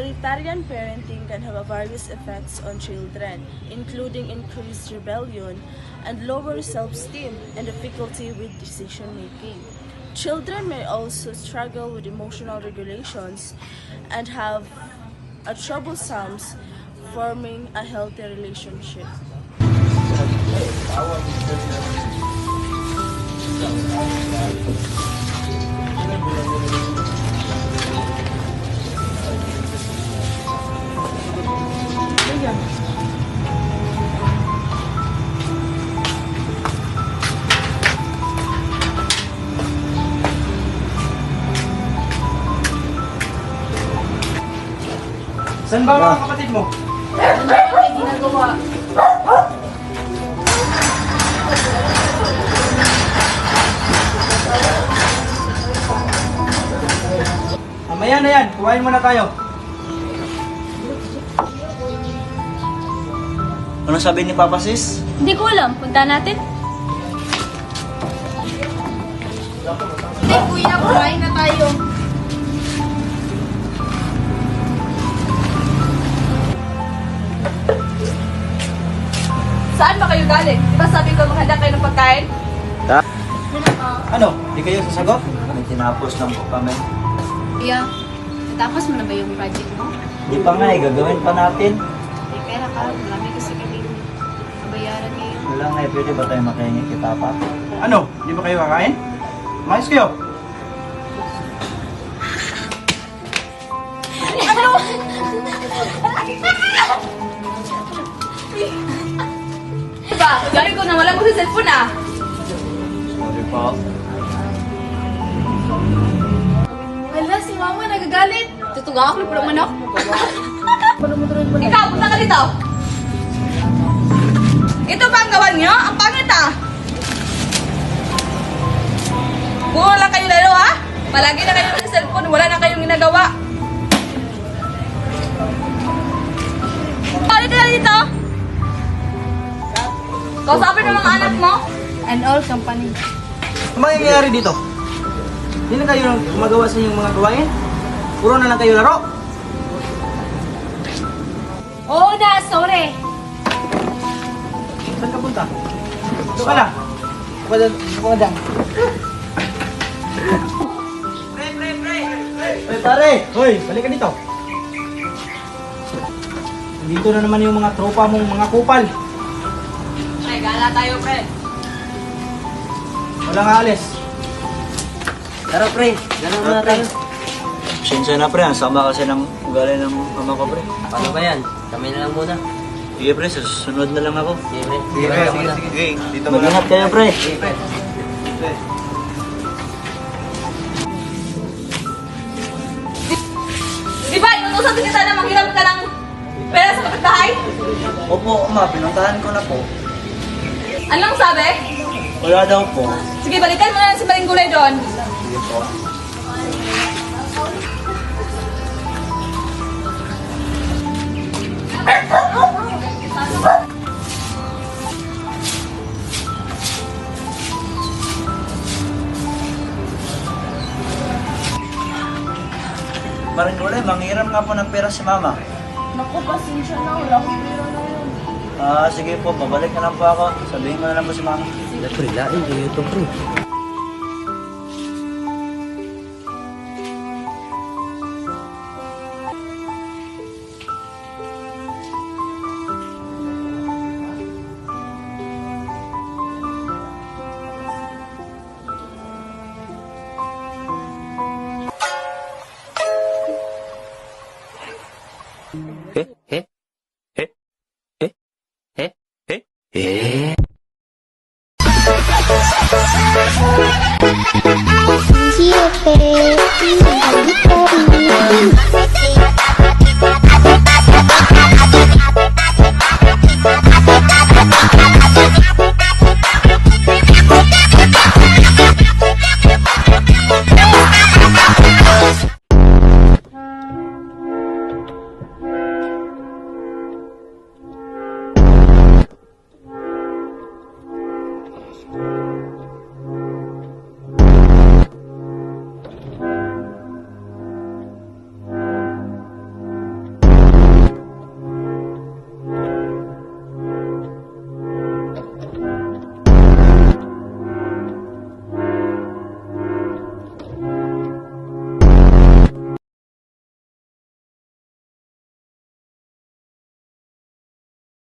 Authoritarian parenting can have various effects on children, including increased rebellion and lower self-esteem and difficulty with decision-making. Children may also struggle with emotional regulations and have a troublesome forming a healthy relationship. Saan ba mga kapatid mo? May ginagawa. Mamaya na yan, kuhain muna tayo. Ano sabi ni Papa Sis? Hindi ko alam. Punta natin. Hindi, kuya, kumain na tayo. Saan ba kayo galing? Di ba sabi ko maghanda kayo ng pagkain? Ta? Ano? Di kayo sasagot? May tinapos lang po kami. Kuya, natapos mo na ba yung project mo? Di pa nga eh, gagawin pa natin. May pera ka. Marami kasi kami mabayaran ngayon. Wala nga eh, pwede ba tayo makahingi kita pa? Ano? Di ba kayo kakain? Umayos kayo. Diba? Galing ko na wala mo sa cellphone ah. Sorry po. Hala, si mama nagagalit. Tutuga ako. Pula manok. Ikaw, punta ka dito. Ito ba ang gawan nyo? Ang pangit ah. Puro lang kayo laro ha? Palagi na kayo sa cellphone, wala na kayong ginagawa. Palit ka dito. Kausapin ng mga anak mo. And all company. Ano mangyayari dito? Hindi na kayo gumagawa sa inyong mga gawain? Puro na lang kayo laro? Oo na, sorry. Saan ka punta? Ito ka na. Ito ka dyan. Pre, pare! Hoy, balik ka dito. Dito na naman yung mga tropa mong mga kupal. Ay, gala tayo, pre. Walang alis. Tara pre, gano'n muna tayo. Pasensya na pre, ang sama kasi ng ugali ng mama ko pre. Paano ba yan? Kami na lang muna. Sige pre, susunod na lang ako. Sige, pre. Sige, pre. Sige. Dito mo Mag-ingat kayo pre. Sige, pre. Di ba, inutusan din kita na manghiram ka ng pera sa kapitbahay? Opo, ma, pinuntahan ko na po. Anong sabi? Wala daw po. Sige, balikan mo na lang si Maring Gulay doon. Sige po. Maring Gulay, manghiram nga po ng pera si mama. Naku, pasensya na. Wala akong pera na yun. Sige po, babalik na lang po ako. Sabihin mo na lang po si mama. Pre, lain kayo ito, pre. Siete.